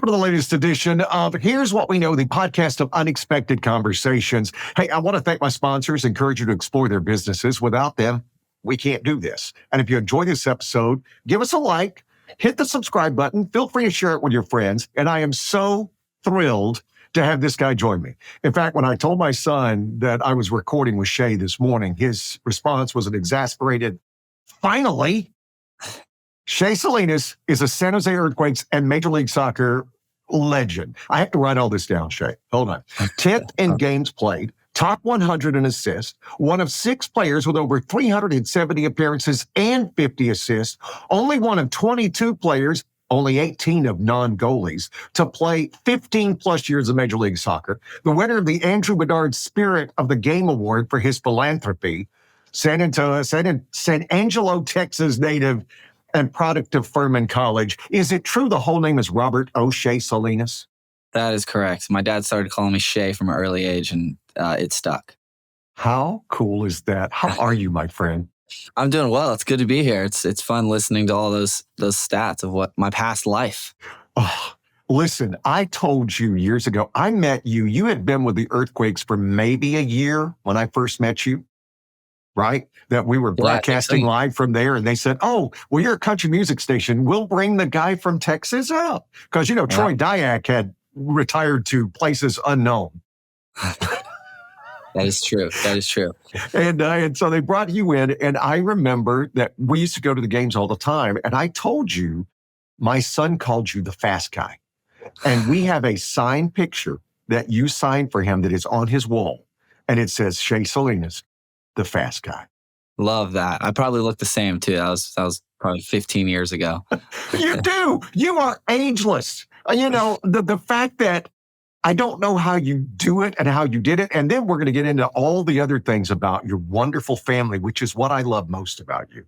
Welcome to the latest edition of Here's What We Know, the podcast of unexpected conversations. Hey, I want to thank my sponsors, encourage you to explore their businesses. Without them, we can't do this. And if you enjoy this episode, give us a like, hit the subscribe button, feel free to share it with your friends. And I am so thrilled to have this guy join me. In fact, when I told my son that I was recording with Shea this morning, his response was an exasperated, finally. Shea Salinas is a San Jose Earthquakes and Major League Soccer legend. I have to write all this down, Shea. Hold on. 10th in games played, top 100 in assists, one of 6 players with over 370 appearances and 50 assists, only one of 22 players, only 18 of non-goalies, to play 15 plus years of Major League Soccer, the winner of the Andrew Bedard Spirit of the Game Award for his philanthropy, San Angelo, Texas native, and product of Furman College. Is it true the whole name is Robert O'Shea Salinas? That is correct. My dad started calling me Shea from an early age, and it stuck. How cool is that? How are you, my friend? I'm doing well. It's good to be here. It's fun listening to all those stats of what my past life. Oh, listen, I told you years ago, I met you. You had been with the Earthquakes for maybe a year when I first met you. Right? That we were broadcasting live from there. And they said, oh, well, you're a country music station. We'll bring the guy from Texas out. Because, Troy Dyack had retired to places unknown. That is true. That is true. And so they brought you in. And I remember that we used to go to the games all the time. And I told you, my son called you the fast guy. And we have a signed picture that you signed for him that is on his wall. And it says, Shea Salinas, the fast guy. Love that. I probably look the same too. That was probably 15 years ago. You do. You are ageless. The fact that I don't know how you do it and how you did it. And then we're going to get into all the other things about your wonderful family, which is what I love most about you.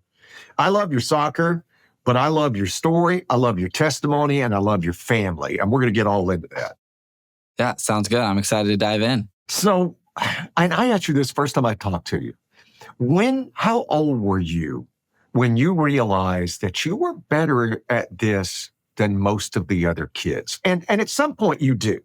I love your soccer, but I love your story. I love your testimony, and I love your family. And we're going to get all into that. Yeah, sounds good. I'm excited to dive in. So, and I asked you this first time I talked to you. How old were you when you realized that you were better at this than most of the other kids? And at some point you do.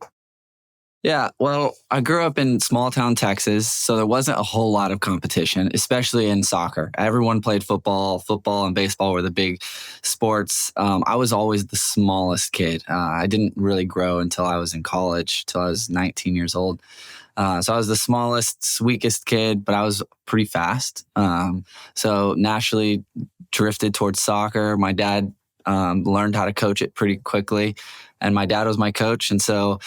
Yeah, well, I grew up in small town Texas, so there wasn't a whole lot of competition, especially in soccer. Everyone played football. Football and baseball were the big sports. I was always the smallest kid. I didn't really grow until I was in college, till I was 19 years old. So I was the smallest, weakest kid, but I was pretty fast. So naturally drifted towards soccer. My dad learned how to coach it pretty quickly, and my dad was my coach. And so,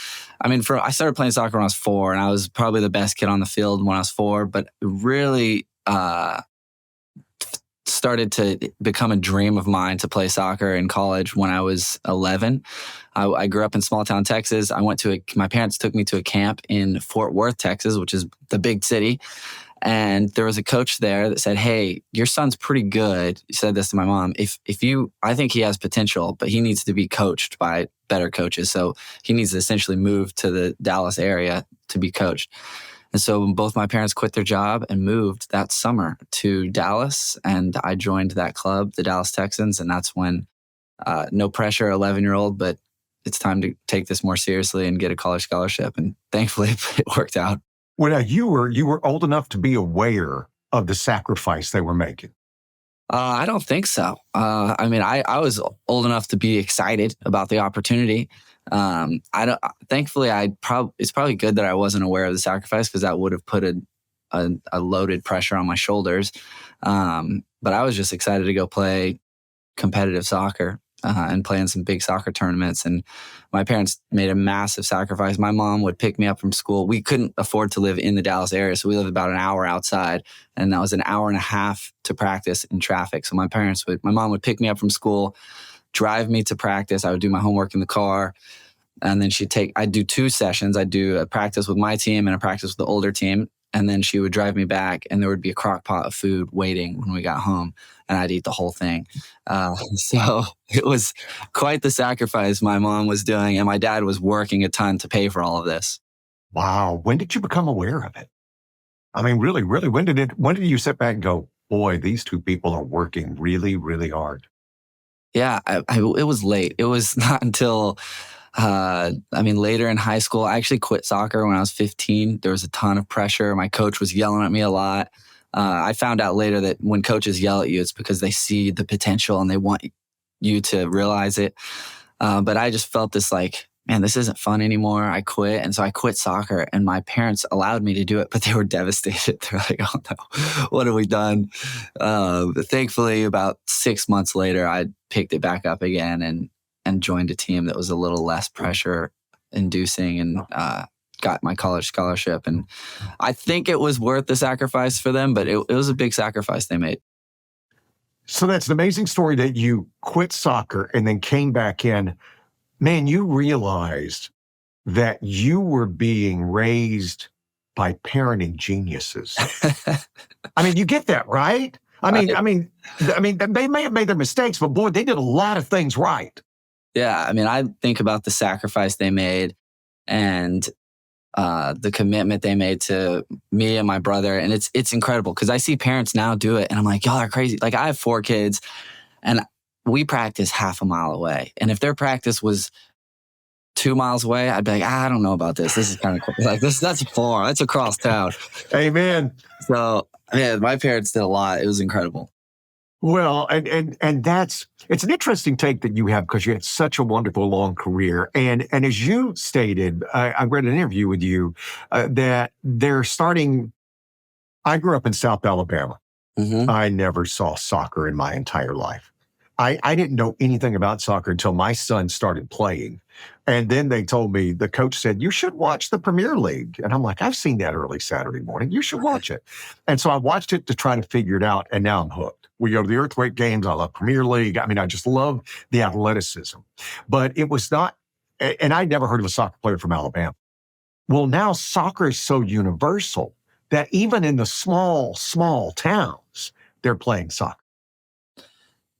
I started playing soccer when I was 4, and I was probably the best kid on the field when I was 4, but really started to become a dream of mine to play soccer in college when I was 11. I grew up in small town Texas. My parents took me to a camp in Fort Worth, Texas, which is the big city. And there was a coach there that said, hey, your son's pretty good. He said this to my mom. I think he has potential, but he needs to be coached by better coaches. So he needs to essentially move to the Dallas area to be coached. And so both my parents quit their job and moved that summer to Dallas. And I joined that club, the Dallas Texans. And that's when, no pressure, 11-year-old, but it's time to take this more seriously and get a college scholarship. And thankfully it worked out. Well, now you were old enough to be aware of the sacrifice they were making. I don't think so. I was old enough to be excited about the opportunity. Thankfully, it's probably good that I wasn't aware of the sacrifice, because that would have put a loaded pressure on my shoulders. But I was just excited to go play competitive soccer and play in some big soccer tournaments. And my parents made a massive sacrifice. My mom would pick me up from school. We couldn't afford to live in the Dallas area, so we lived about an hour outside, and that was an hour and a half to practice in traffic. So my mom would pick me up from school, drive me to practice. I would do my homework in the car. And then I'd do 2 sessions. I'd do a practice with my team and a practice with the older team. And then she would drive me back, and there would be a crock pot of food waiting when we got home, and I'd eat the whole thing. So it was quite the sacrifice my mom was doing, and my dad was working a ton to pay for all of this. Wow. When did you become aware of it? Really, when did you sit back and go, boy, these 2 people are working really, really hard? Yeah, it was late. It was not until I mean, later in high school, I actually quit soccer when I was 15. There was a ton of pressure. My coach was yelling at me a lot. I found out later that when coaches yell at you, it's because they see the potential and they want you to realize it. But I just felt this like, man, this isn't fun anymore. I quit. And so I quit soccer, and my parents allowed me to do it, but they were devastated. They're like, oh no, what have we done? But thankfully, about 6 months later, I picked it back up again and joined a team that was a little less pressure inducing, and got my college scholarship. And I think it was worth the sacrifice for them, but it was a big sacrifice they made. So that's an amazing story that you quit soccer and then came back in. Man, you realized that you were being raised by parenting geniuses. I mean, you get that, right? I mean, they may have made their mistakes, but boy, they did a lot of things right. Yeah, I mean, I think about the sacrifice they made and the commitment they made to me and my brother, and it's incredible because I see parents now do it, and I'm like, y'all are crazy. Like, I have 4 kids, and we practice half a mile away, and if their practice was 2 miles away, I'd be like, I don't know about this. This is kind of cool. Like, that's far. That's across town. Amen. So yeah, my parents did a lot. It was incredible. Well, and it's an interesting take that you have because you had such a wonderful long career. And as you stated, I read an interview with you that they're starting. I grew up in South Alabama. Mm-hmm. I never saw soccer in my entire life. I didn't know anything about soccer until my son started playing. And then they told me, the coach said, you should watch the Premier League. And I'm like, I've seen that early Saturday morning. You should watch it. And so I watched it to try to figure it out. And now I'm hooked. We go to the Earthquake games. I love Premier League. I mean, I just love the athleticism. But it was not, and I'd never heard of a soccer player from Alabama. Well, now soccer is so universal that even in the small towns, they're playing soccer.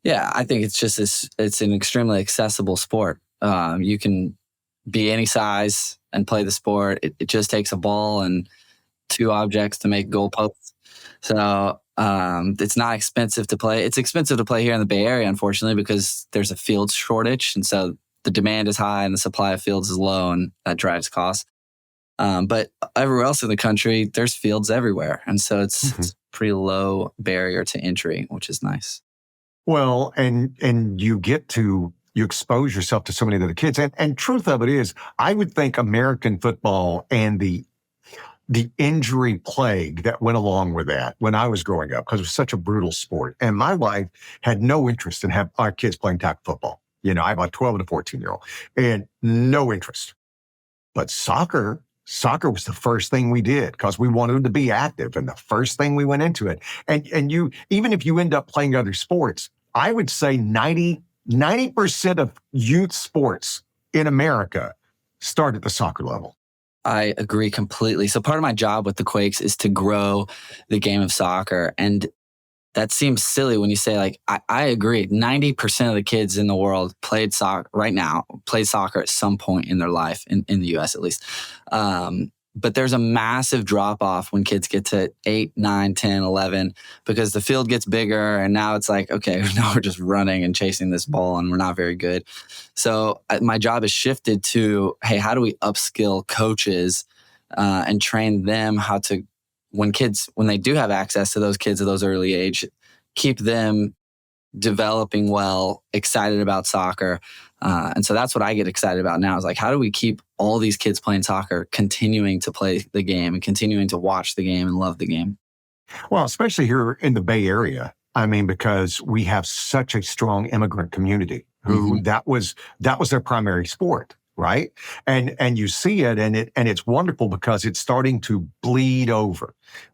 Yeah, I think it's an extremely accessible sport. You can be any size and play the sport. It just takes a ball and 2 objects to make goalposts. So it's not expensive to play. It's expensive to play here in the Bay Area, unfortunately, because there's a field shortage. And so the demand is high and the supply of fields is low, and that drives costs. But everywhere else in the country, there's fields everywhere. And so it's pretty low barrier to entry, which is nice. Well, and you expose yourself to so many other kids. And truth of it is, I would think American football and the injury plague that went along with that when I was growing up, because it was such a brutal sport. And my wife had no interest in have our kids playing tackle football. You know, I have a 12 and a 14-year-old and no interest. But soccer was the first thing we did because we wanted them to be active, and the first thing we went into it. And you, even if you end up playing other sports, I would say 90% of youth sports in America start at the soccer level. I agree completely. So part of my job with the Quakes is to grow the game of soccer. And that seems silly when you say, like, I agree. 90% of the kids in the world play soccer at some point in their life, in the US at least. But there's a massive drop off when kids get to 8, 9, 10, 11, because the field gets bigger. And now it's like, okay, now we're just running and chasing this ball and we're not very good. So my job has shifted to, hey, how do we upskill coaches and train them how to, when they do have access to those kids at those early age, keep them developing well, excited about soccer. And so that's what I get excited about now, is like, how do we keep all these kids playing soccer, continuing to play the game and continuing to watch the game and love the game? Well, especially here in the Bay Area. I mean, because we have such a strong immigrant community who that was their primary sport. Right. And you see it, and it's wonderful because it's starting to bleed over.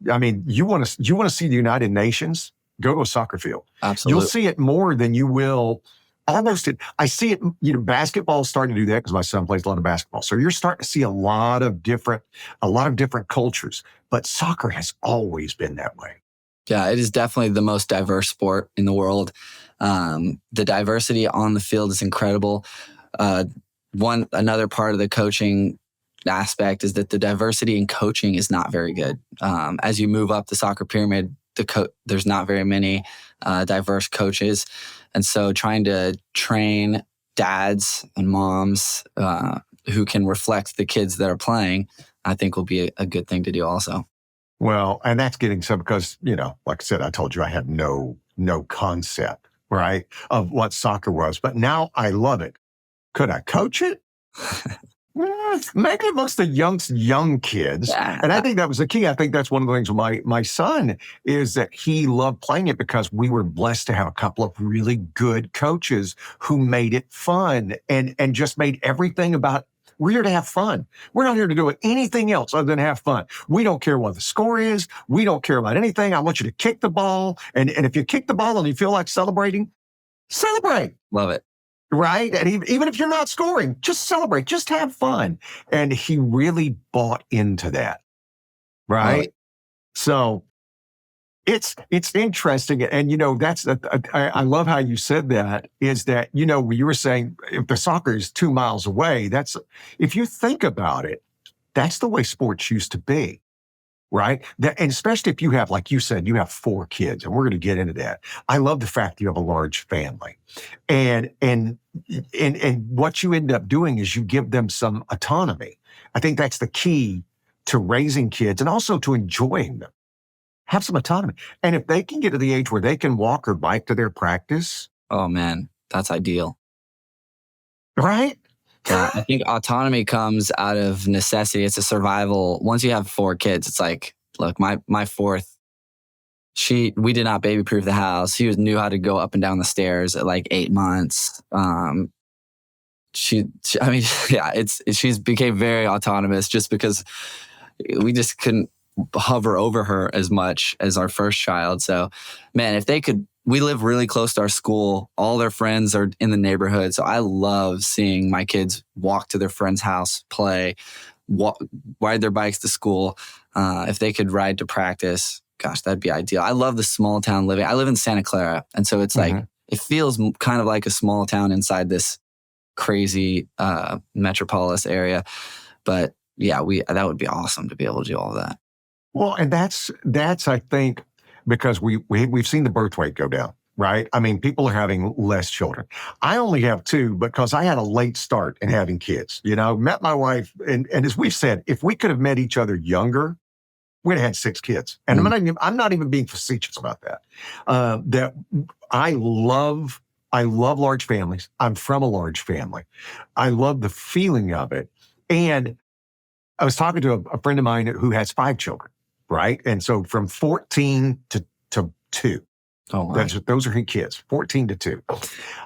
I mean, you want to see the United Nations, go to a soccer field. Absolutely. You'll see it more than you will almost. I see it, basketball is starting to do that because my son plays a lot of basketball. So you're starting to see a lot of different cultures, but soccer has always been that way. Yeah, it is definitely the most diverse sport in the world. The diversity on the field is incredible. Another part of the coaching aspect is that the diversity in coaching is not very good. As you move up the soccer pyramid, there's not very many diverse coaches. And so trying to train dads and moms who can reflect the kids that are playing, I think will be a good thing to do also. Well, and that's getting some because, like I said, I told you I had no concept, right, of what soccer was. But now I love it. Could I coach it? Maybe amongst the young kids. Yeah. And I think that was the key. I think that's one of the things with my son is that he loved playing it because we were blessed to have a couple of really good coaches who made it fun and just made everything about. We're here to have fun. We're not here to do anything else other than have fun. We don't care what the score is. We don't care about anything. I want you to kick the ball. And if you kick the ball and you feel like celebrating, celebrate. Love it. Right? And even if you're not scoring, just celebrate, just have fun. And he really bought into that. Right? So it's interesting. And, I love how you said that is that, when you were saying if the soccer is 2 miles away, if you think about it, that's the way sports used to be. Right. And especially if you have, like you said, you have 4 kids, and we're going to get into that. I love the fact that you have a large family and what you end up doing is you give them some autonomy. I think that's the key to raising kids and also to enjoying them. Have some autonomy. And if they can get to the age where they can walk or bike to their practice. Oh man, that's ideal. Right. Yeah, I think autonomy comes out of necessity. It's a survival. Once you have 4 kids, it's like, look, my fourth, we did not baby proof the house. She knew how to go up and down the stairs at like 8 months. She's became very autonomous just because we just couldn't hover over her as much as our first child. So, man, we live really close to our school. All their friends are in the neighborhood. So I love seeing my kids walk to their friend's house, play, ride their bikes to school. If they could ride to practice, gosh, that'd be ideal. I love the small town living. I live in Santa Clara. And so it's like, it feels kind of like a small town inside this crazy metropolis area. But yeah, that would be awesome to be able to do all of that. Well, and that's I think, because we've seen the birth rate go down, right? I mean, people are having less children. I only have 2 because I had a late start in having kids. Met my wife, and as we've said, if we could have met each other younger, we'd have had 6 kids. And I'm not even being facetious about that. That I love large families. I'm from a large family. I love the feeling of it. And I was talking to a friend of mine who has 5 children, right? And so from 14 to 2. Oh, wow. Those are his kids, 14 to 2.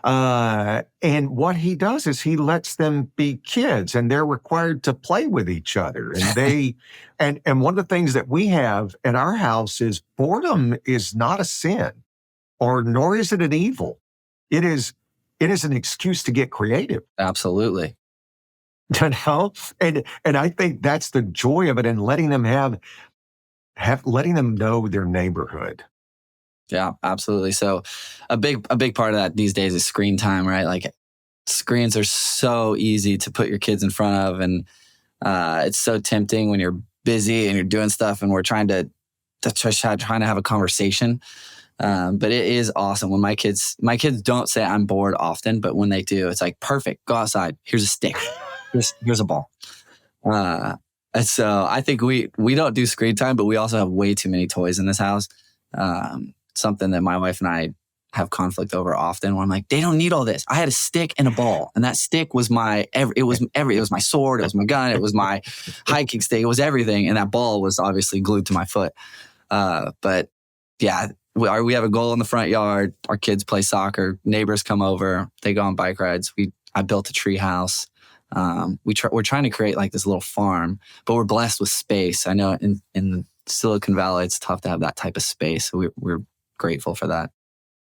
And what he does is he lets them be kids, and they're required to play with each other. And and one of the things that we have in our house is boredom is not a sin, nor is it an evil. It is an excuse to get creative. Absolutely. And I think that's the joy of it, and letting them letting them know their neighborhood. Yeah, absolutely. So a big part of that these days is screen time, right? Like screens are so easy to put your kids in front of, and it's so tempting when you're busy and you're doing stuff and we're trying to have a conversation. But it is awesome when my kids don't say I'm bored often, but when they do, it's like, perfect, go outside. Here's a stick. Here's a ball. And so I think we don't do screen time, but we also have way too many toys in this house. Something that my wife and I have conflict over often, where I'm like, they don't need all this. I had a stick and a ball, and that stick was it was my sword, it was my gun, it was my hiking stick, it was everything, and that ball was obviously glued to my foot. But yeah, we have a goal in the front yard. Our kids play soccer. Neighbors come over. They go on bike rides. I built a tree house. We're trying to create like this little farm, but we're blessed with space. I know in Silicon Valley, it's tough to have that type of space. So we're grateful for that.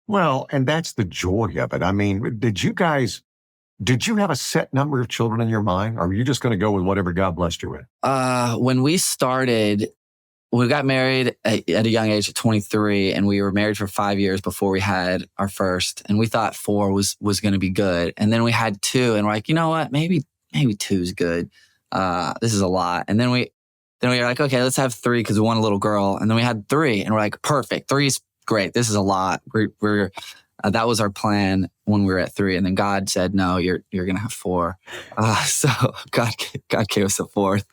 Well, and that's the joy of it. I mean, did you have a set number of children in your mind, or were you just going to go with whatever God blessed you with? When we started, we got married at a young age at 23, and we were married for 5 years before we had our first. And we thought 4 was going to be good. And then we had 2, and we're like, you know what? Maybe 2 is good. This is a lot. And then we were like, okay, let's have 3 because we want a little girl. And then we had 3, and we're like, perfect. 3 is great. This is a lot. That was our plan when we were at 3, and then God said, "No, you're gonna have 4." So God gave us a 4th,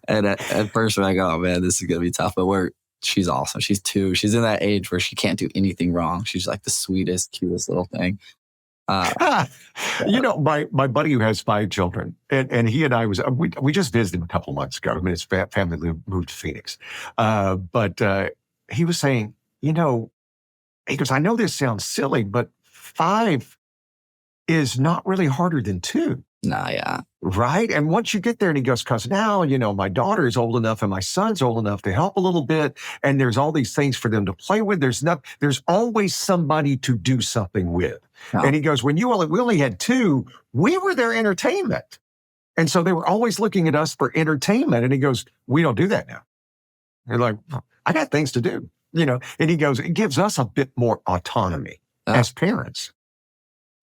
and at first we're like, "Oh man, this is gonna be tough." But she's awesome. She's 2. She's in that age where she can't do anything wrong. She's like the sweetest, cutest little thing. My buddy who has 5 children, and he and I we just visited him a couple of months ago. I mean, his family moved to Phoenix, but he was saying, he goes, I know this sounds silly, but 5 is not really harder than 2. Nah, yeah. Right? And once you get there, and he goes, because now, my daughter is old enough and my son's old enough to help a little bit. And there's all these things for them to play with. There's always somebody to do something with. Yeah. And he goes, we only had 2, we were their entertainment. And so they were always looking at us for entertainment. And he goes, we don't do that now. They're like, I got things to do, and he goes, it gives us a bit more autonomy as parents.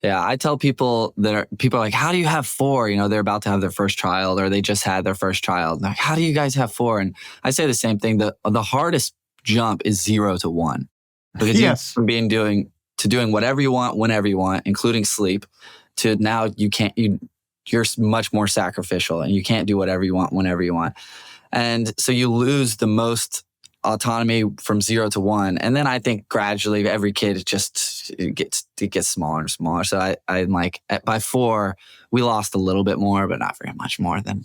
Yeah, I tell people people are like, how do you have 4? They're about to have their first child, or they just had their first child. And like, how do you guys have 4? And I say the same thing. The hardest jump is 0 to 1. Because yes. From doing whatever you want, whenever you want, including sleep, to now you're much more sacrificial and you can't do whatever you want, whenever you want. And so you lose the most autonomy from 0 to 1. And then I think gradually every kid it gets smaller and smaller. So I'm like, by 4, we lost a little bit more, but not very much more than.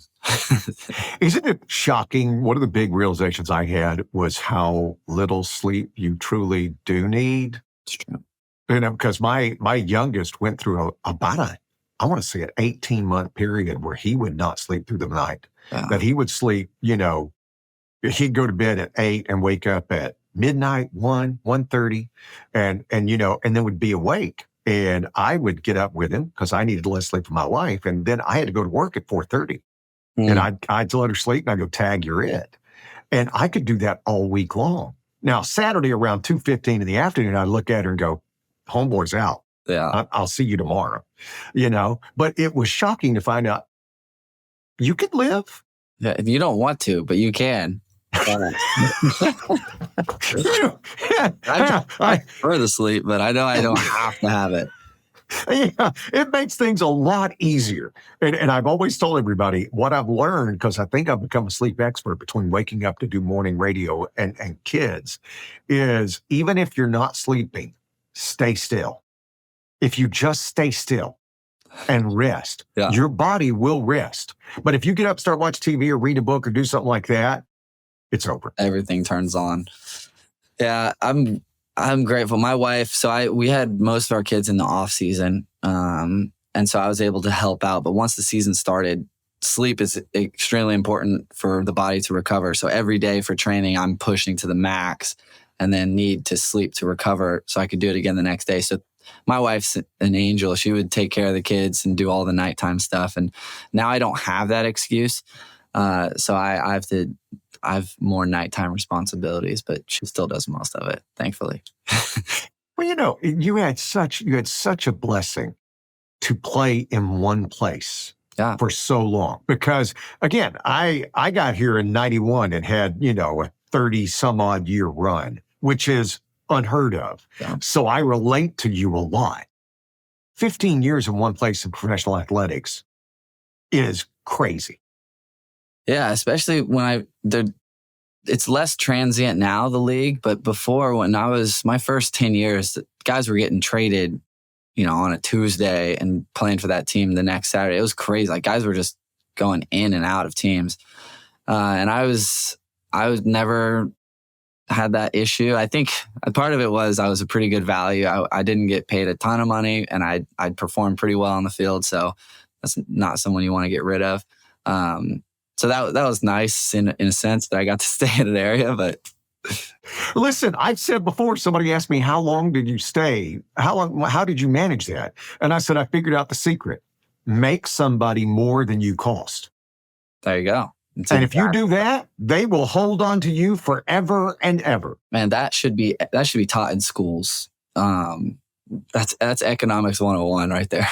Isn't it shocking? One of the big realizations I had was how little sleep you truly do need. It's true. Because my youngest went through about I want to say an 18-month period where he would not sleep through the night. Yeah. That he would sleep, he'd go to bed at 8 and wake up at midnight, 1:30, and then would be awake. And I would get up with him because I needed less sleep for my wife. And then I had to go to work at 4:30. And I'd let her sleep and I'd go, Tag, you're it. And I could do that all week long. Now, Saturday around 2:15 in the afternoon, I'd look at her and go, homeboy's out. Yeah. I'll see you tomorrow, But it was shocking to find out you could live. Yeah, you don't want to, but you can. I prefer the sleep, but I know I don't have to have it. Yeah, it makes things a lot easier. And I've always told everybody what I've learned, because I think I've become a sleep expert between waking up to do morning radio and kids, is even if you're not sleeping, stay still. If you just stay still and rest, your body will rest. But if you get up, start watching TV or read a book or do something like that, it's over. Everything turns on. Yeah, I'm grateful. My wife, we had most of our kids in the off season. And so I was able to help out. But once the season started, sleep is extremely important for the body to recover. So every day for training, I'm pushing to the max and then need to sleep to recover so I could do it again the next day. So my wife's an angel. She would take care of the kids and do all the nighttime stuff. And now I don't have that excuse. So I have more nighttime responsibilities, but she still does most of it, thankfully. Well, you had such a blessing to play in one place for so long. Because again, I got here in 91 and had, a 30 some odd year run, which is unheard of. Yeah. So I relate to you a lot. 15 years in one place in professional athletics is crazy. Yeah, especially when it's less transient now, the league, but before, when I was my first 10 years, guys were getting traded, on a Tuesday and playing for that team the next Saturday. It was crazy. Like, guys were just going in and out of teams. And I was never had that issue. I think part of it was I was a pretty good value. I didn't get paid a ton of money, and I'd performed pretty well on the field. So that's not someone you want to get rid of. So that was nice in a sense that I got to stay in an area. But listen, I've said before, somebody asked me, how long did you stay? How did you manage that? And I said, I figured out the secret. Make somebody more than you cost. There you go. And if you do that, they will hold on to you forever and ever. Man, that should be taught in schools. That's economics 101 right there.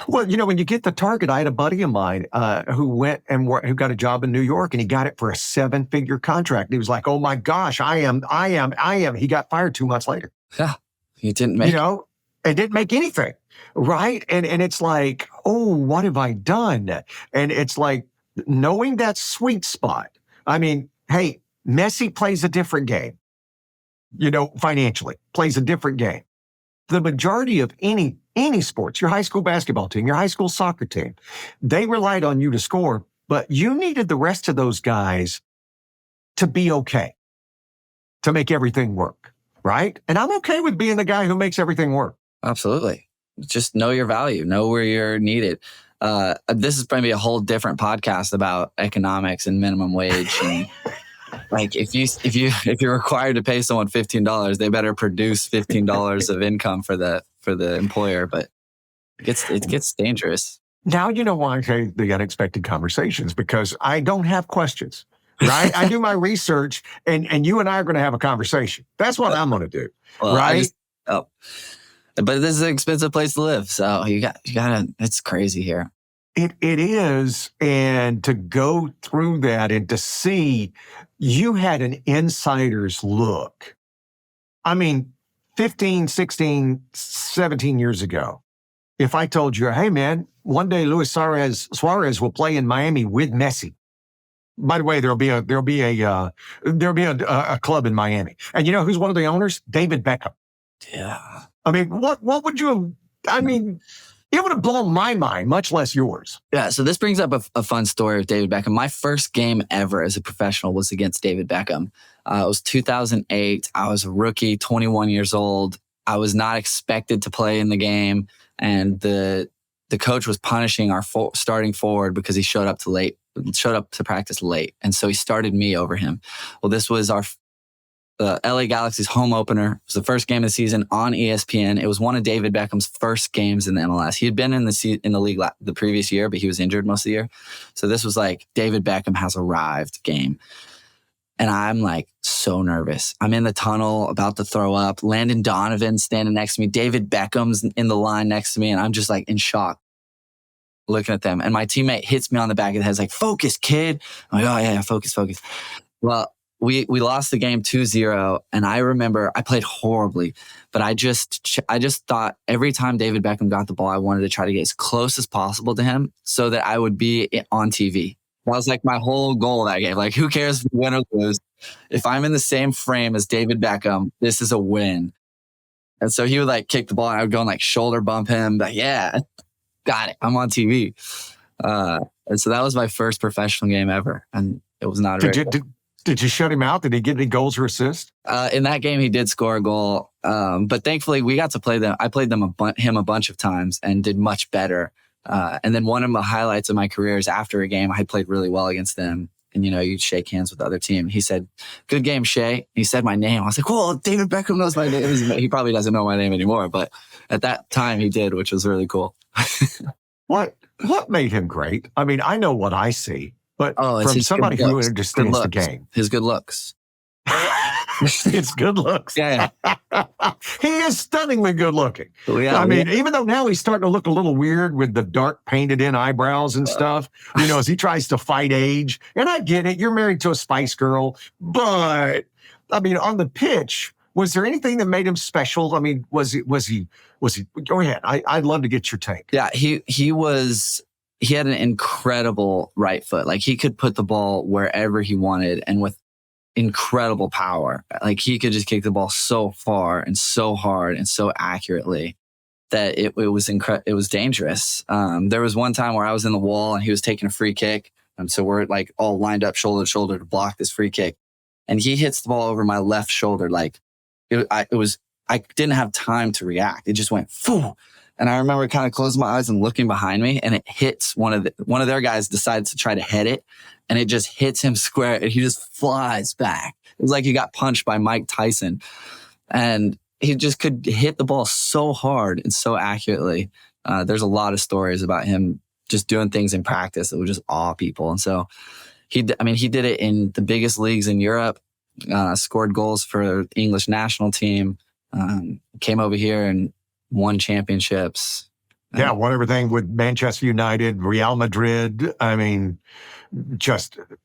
Well, when you get the target, I had a buddy of mine who went and who got a job in New York, and he got it for a 7-figure contract. He was like, "Oh my gosh, I am." He got fired 2 months later. Yeah, he didn't make it. and didn't make anything, right? And it's like, oh, what have I done? And it's like knowing that sweet spot. I mean, hey, Messi plays a different game, financially, plays a different game. The majority of any sports, your high school basketball team, your high school soccer team, they relied on you to score, but you needed the rest of those guys to be okay, to make everything work, right? And I'm okay with being the guy who makes everything work. Absolutely. Just know your value, know where you're needed. This is probably a whole different podcast about economics and minimum wage. And like if you're required to pay someone $15, they better produce $15 of income for the employer. But it gets dangerous. Now you know why I say the unexpected conversations, because I don't have questions, right? I do my research, and you and I are going to have a conversation. That's what I'm going to do, Well, right? But this is an expensive place to live, so you gotta. It's crazy here. It is, and to go through that and to see you had an insider's look. I mean, 15, 16, 17 years ago, if I told you, hey man, one day Luis Suarez will play in Miami with Messi. By the way, there'll be a club in Miami, and you know who's one of the owners? David Beckham. Yeah. I mean, what would you have? I mean, it would have blown my mind, much less yours. Yeah. So this brings up a fun story of David Beckham. My first game ever as a professional was against David Beckham. It was 2008. I was a rookie, 21 years old. I was not expected to play in the game, and the coach was punishing our starting forward because he showed up to practice late, and so he started me over him. Well, this was the LA Galaxy's home opener. It was the first game of the season on ESPN. It was one of David Beckham's first games in the MLS. He had been in the league the previous year, but he was injured most of the year. So this was like David Beckham has arrived game. And I'm like so nervous. I'm in the tunnel about to throw up. Landon Donovan's standing next to me. David Beckham's in the line next to me. And I'm just like in shock looking at them. And my teammate hits me on the back of the head. He's like, focus, kid. I'm like, oh yeah, focus. Well, we lost the game 2-0, and I remember I played horribly, but I just thought every time David Beckham got the ball, I wanted to try to get as close as possible to him so that I would be on TV. That was like my whole goal that game. Like, who cares if we win or lose? If I'm in the same frame as David Beckham, this is a win. And so he would like kick the ball, and I would go and like shoulder bump him. But yeah, got it. I'm on TV. And so that was my first professional game ever, and it was not a Did you shut him out? Did he get any goals or assists? In that game, he did score a goal. But thankfully, we got to play them. I played him a bunch of times and did much better. And then one of the highlights of my career is after a game, I played really well against them. And, you'd shake hands with the other team. He said, good game, Shea. He said my name. I was like, well, David Beckham knows my name. He probably doesn't know my name anymore. But at that time, he did, which was really cool. What made him great? I mean, I know what I see. But from somebody who understands the game. His good looks. It's good looks. Yeah. He is stunningly good looking. Yeah, I mean, even though now he's starting to look a little weird with the dark painted in eyebrows and stuff, as he tries to fight age. And I get it. You're married to a Spice Girl. But, I mean, on the pitch, was there anything that made him special? I mean, was he, go ahead. I'd love to get your take. Yeah, he had an incredible right foot. Like he could put the ball wherever he wanted and with incredible power. Like he could just kick the ball so far and so hard and so accurately that it was dangerous. There was one time where I was in the wall and he was taking a free kick. And so we're like all lined up shoulder to shoulder to block this free kick. And he hits the ball over my left shoulder. Like I didn't have time to react. It just went, phew. And I remember kind of closing my eyes and looking behind me, and it hits one of their guys decides to try to head it, and it just hits him square, and he just flies back. It was like he got punched by Mike Tyson, and he just could hit the ball so hard and so accurately. There's a lot of stories about him just doing things in practice that would just awe people, and so he did it in the biggest leagues in Europe. Scored goals for the English national team. Came over here and won championships. Yeah, won everything with Manchester United, Real Madrid. I mean,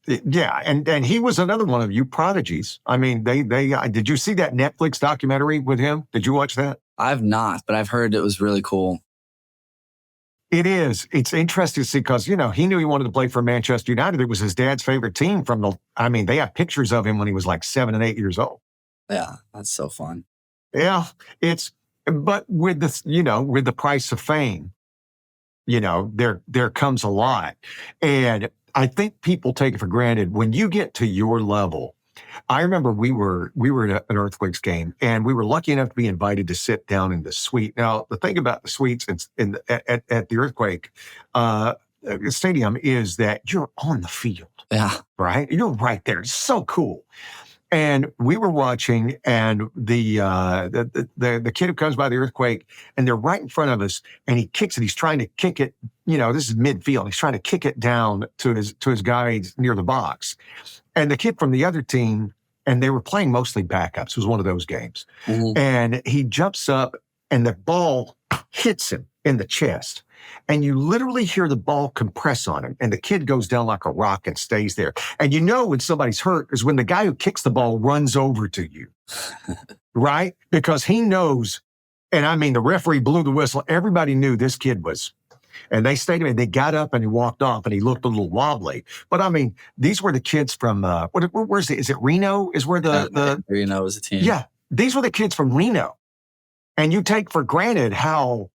yeah. And he was another one of you prodigies. I mean, they did you see that Netflix documentary with him? Did you watch that? I've not, but I've heard it was really cool. It is. It's interesting to see because, you know, he knew he wanted to play for Manchester United. It was his dad's favorite team they have pictures of him when he was like 7 and 8 years old. Yeah, that's so fun. Yeah, but with with the price of fame, there comes a lot. And I think people take it for granted when you get to your level. I remember we were at an Earthquakes game, and we were lucky enough to be invited to sit down in the suite. Now, the thing about the suites at the Earthquake stadium is that you're on the field. Yeah. Right? You're right there. It's so cool. And we were watching, and the kid who comes by the Earthquake, and they're right in front of us, and he kicks it. He's trying to kick it. This is midfield. He's trying to kick it down to his guys near the box. And the kid from the other team, and they were playing mostly backups. It was one of those games. Mm-hmm. And he jumps up, and the ball hits him in the chest. And you literally hear the ball compress on him, and the kid goes down like a rock and stays there. And you know when somebody's hurt is when the guy who kicks the ball runs over to you, right? Because he knows, and I mean, the referee blew the whistle. Everybody knew this kid was, and they stayed, and they got up and he walked off, and he looked a little wobbly. But I mean, these were the kids from, where's it? Is it Reno? Is where the Reno is a team. Yeah, these were the kids from Reno. And you take for granted how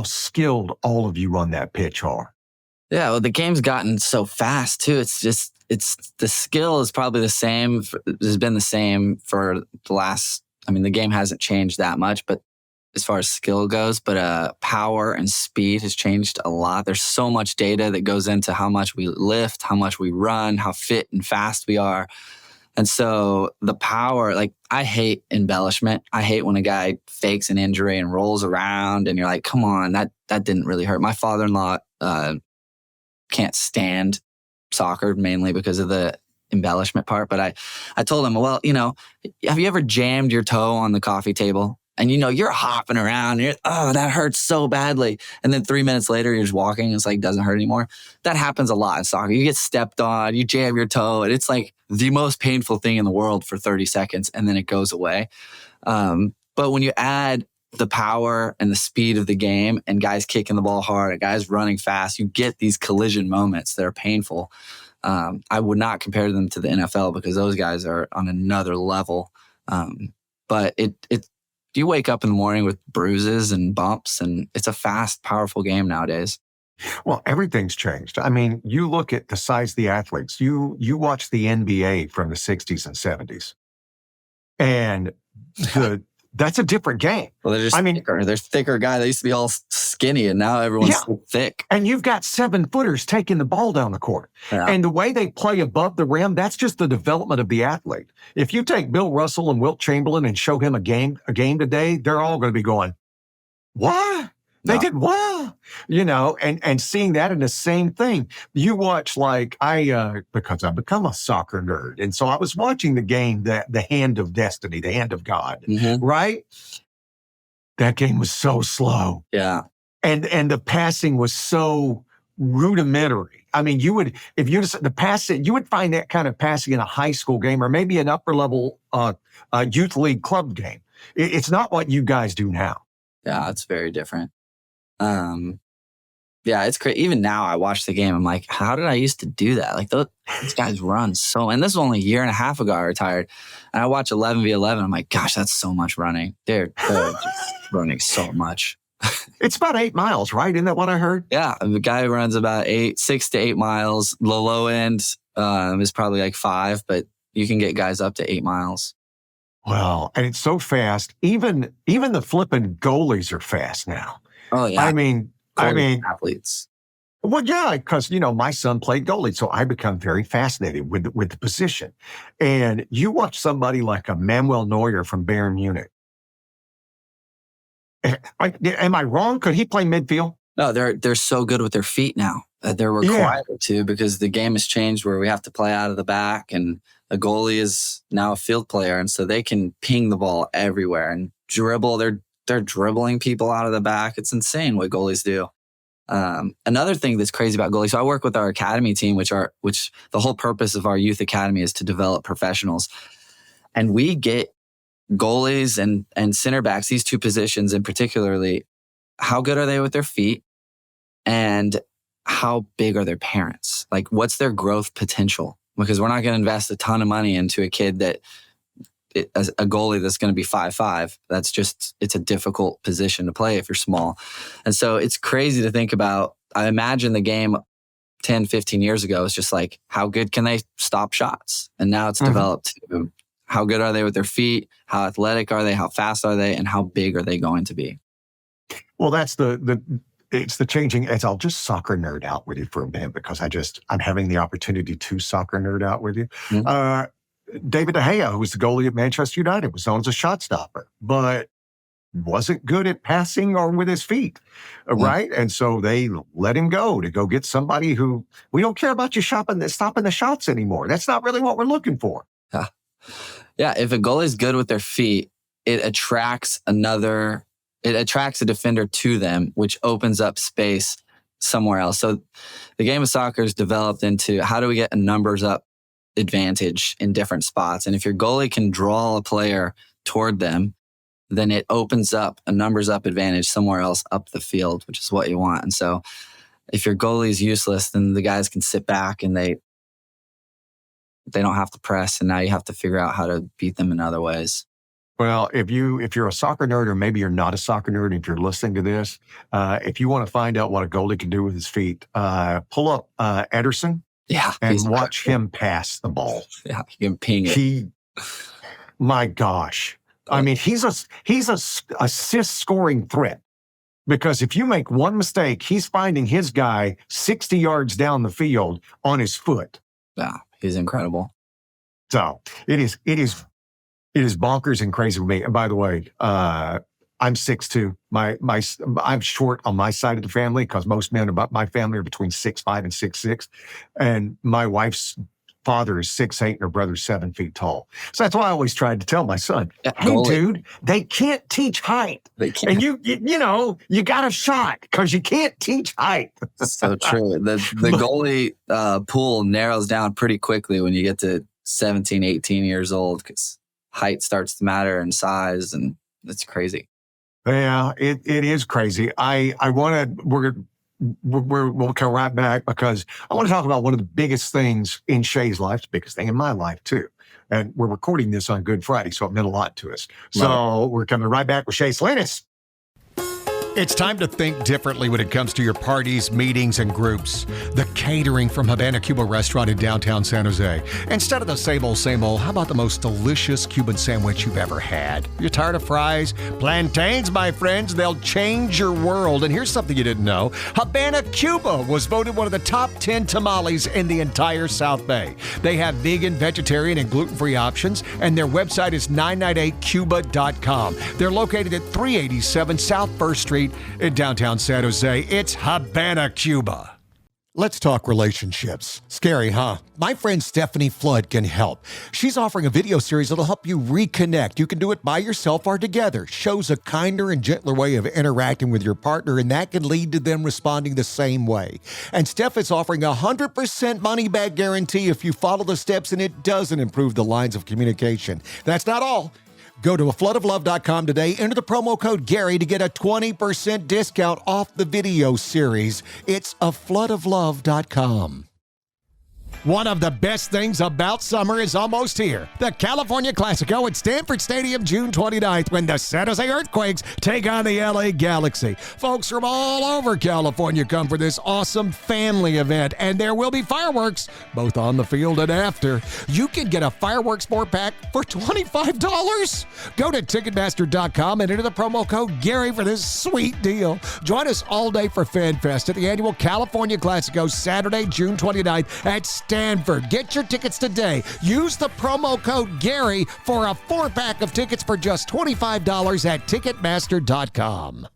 skilled all of you on that pitch are. Yeah, well, the game's gotten so fast too. It's the skill is probably the same. Has been the same for the last. I mean, the game hasn't changed that much, but as far as skill goes, but power and speed has changed a lot. There's so much data that goes into how much we lift, how much we run, how fit and fast we are. And so the power, like I hate embellishment. I hate when a guy fakes an injury and rolls around and you're like, come on, that didn't really hurt. My father-in-law can't stand soccer mainly because of the embellishment part. But I told him, well, have you ever jammed your toe on the coffee table? And you're hopping around. That hurts so badly. And then 3 minutes later, you're just walking. It's like, doesn't hurt anymore. That happens a lot in soccer. You get stepped on, you jam your toe, and it's like the most painful thing in the world for 30 seconds, and then it goes away. But when you add the power and the speed of the game and guys kicking the ball hard and guys running fast, you get these collision moments that are painful. I would not compare them to the NFL because those guys are on another level. But you wake up in the morning with bruises and bumps, and it's a fast, powerful game nowadays. Well, everything's changed. I mean, you look at the size of the athletes. You watch the NBA from the 60s and 70s, and that's a different game. Well, they're just thicker. They're thicker guys. They used to be all skinny, and now everyone's so thick. And you've got 7-footers taking the ball down the court. Yeah. And the way they play above the rim, that's just the development of the athlete. If you take Bill Russell and Wilt Chamberlain and show him a game today, they're all going to be going, what? They did well, and seeing that in the same thing. You watch because I've become a soccer nerd. And so I was watching the game, the Hand of Destiny, the Hand of God, right? That game was so slow. Yeah. And the passing was so rudimentary. I mean, you would find that kind of passing in a high school game or maybe an upper level youth league club game. It's not what you guys do now. Yeah, it's very different. Yeah, it's crazy. Even now I watch the game. I'm like, how did I used to do that? Like these guys run and this was only a year and a half ago I retired. And I watch 11v11. I'm like, gosh, that's so much running. They're just running so much. It's about 8 miles, right? Isn't that what I heard? Yeah. The guy runs about 6 to 8 miles. The low end is probably like 5, but you can get guys up to 8 miles. Well, and it's so fast. Even the flipping goalies are fast now. Oh, yeah. I mean, athletes. Well, yeah, because, my son played goalie, so I become very fascinated with the position. And you watch somebody like a Manuel Neuer from Bayern Munich. Am I wrong? Could he play midfield? No, they're so good with their feet now. They're required to because the game has changed where we have to play out of the back and a goalie is now a field player. And so they can ping the ball everywhere and dribble. They're dribbling people out of the back. It's insane what goalies do. Another thing that's crazy about goalies. So I work with our academy team, which the whole purpose of our youth academy is to develop professionals. And we get goalies and center backs, these two positions in particularly, how good are they with their feet? And how big are their parents? Like, what's their growth potential? Because we're not going to invest a ton of money into a kid that, as a goalie that's going to be 5'5". That's just, it's a difficult position to play if you're small. And so it's crazy to think about. I imagine the game 10, 15 years ago is just like, how good can they stop shots? And now it's developed to how good are they with their feet? How athletic are they? How fast are they? And how big are they going to be? Well, that's it's the changing. I'll just soccer nerd out with you for a minute because I'm having the opportunity to soccer nerd out with you. David De Gea, who was the goalie at Manchester United, was known as a shot stopper, but wasn't good at passing or with his feet, right? And so they let him go to go get somebody who, we don't care about you stopping the shots anymore. That's not really what we're looking for. Yeah, if a goalie is good with their feet, it attracts a defender to them, which opens up space somewhere else. So the game of soccer is developed into, how do we get a numbers up advantage in different spots? And if your goalie can draw a player toward them, then it opens up a numbers up advantage somewhere else up the field, which is what you want. And so if your goalie is useless, then the guys can sit back and they don't have to press. And now you have to figure out how to beat them in other ways. Well, if you're a soccer nerd, or maybe you're not a soccer nerd, if you're listening to this, if you want to find out what a goalie can do with his feet, pull up Ederson, and watch him pass the ball. Yeah, you can ping it. My gosh, I mean, he's a assist scoring threat, because if you make one mistake, he's finding his guy 60 yards down the field on his foot. Yeah, he's incredible. So it is bonkers and crazy for me. And by the way, I'm 6'2". I'm short on my side of the family, because most men about my family are between 6'5" and 6'6", and my wife's father is 6'8" and her brother's 7 feet tall. So that's why I always tried to tell my son, "Hey, dude, they can't teach height. They can't. And you got a shot because you can't teach height." So true. The goalie pool narrows down pretty quickly when you get to 17, 18 years old, because height starts to matter, and size, and it's crazy. Yeah, it is crazy. We'll come right back, because I want to talk about one of the biggest things in Shea's life, the biggest thing in my life too. And we're recording this on Good Friday, so it meant a lot to us. So we're coming right back with Shea Salinas. It's time to think differently when it comes to your parties, meetings, and groups. The catering from Havana Cuba restaurant in downtown San Jose. Instead of the same old, how about the most delicious Cuban sandwich you've ever had? You're tired of fries? Plantains, my friends, they'll change your world. And here's something you didn't know. Havana Cuba was voted one of the top 10 tamales in the entire South Bay. They have vegan, vegetarian, and gluten-free options, and their website is 998cuba.com. They're located at 387 South First Street in downtown San Jose. It's Havana Cuba. Let's talk relationships. Scary, huh? My friend Stephanie Flood can help. She's offering a video series that'll help you reconnect. You can do it by yourself or together. Shows a kinder and gentler way of interacting with your partner, and that can lead to them responding the same way. And Steph is offering a 100% money-back guarantee if you follow the steps and it doesn't improve the lines of communication. That's not all. Go to afloodoflove.com today, enter the promo code Gary to get a 20% discount off the video series. It's afloodoflove.com. One of the best things about summer is almost here. The California Classico at Stanford Stadium, June 29th, when the San Jose Earthquakes take on the LA Galaxy. Folks from all over California come for this awesome family event, and there will be fireworks, both on the field and after. You can get a fireworks 4-pack for $25. Go to Ticketmaster.com and enter the promo code Gary for this sweet deal. Join us all day for FanFest at the annual California Classico, Saturday, June 29th at Stanford. Get your tickets today. Use the promo code Gary for a 4-pack of tickets for just $25 at Ticketmaster.com.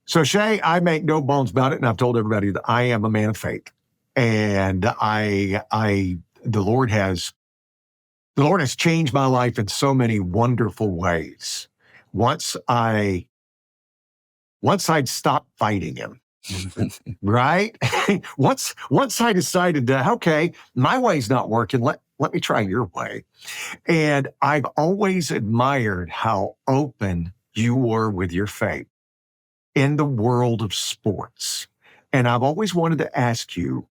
So Shea, I make no bones about it, and I've told everybody that I am a man of faith, and the Lord has changed my life in so many wonderful ways. Once I'd stopped fighting him. Right? Once I decided that, okay, my way's not working, let me try your way. And I've always admired how open you were with your faith in the world of sports. And I've always wanted to ask you,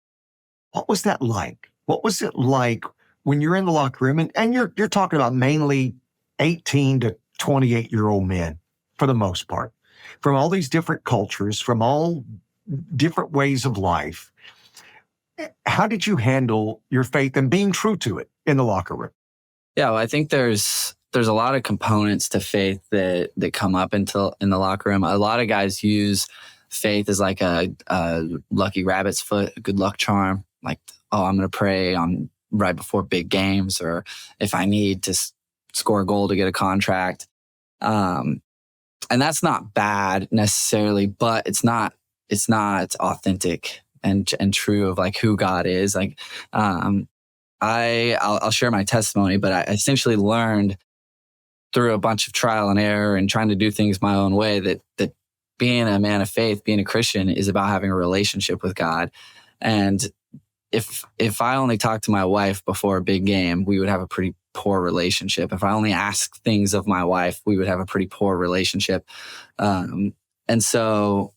what was that like? What was it like when you're in the locker room and you're talking about mainly 18 to 28-year-old men for the most part, from all these different cultures, from all different ways of life. How did you handle your faith and being true to it in the locker room? Yeah, well, I think there's a lot of components to faith that come up in the locker room. A lot of guys use faith as like a lucky rabbit's foot, a good luck charm. Like, oh, I'm going to pray on right before big games, or if I need to score a goal to get a contract. And that's not bad necessarily, but it's not authentic and true of like who God is. Like, I'll share my testimony, but I essentially learned through a bunch of trial and error and trying to do things my own way that being a man of faith, being a Christian, is about having a relationship with God. And if I only talked to my wife before a big game, we would have a pretty poor relationship. If I only asked things of my wife, we would have a pretty poor relationship. And so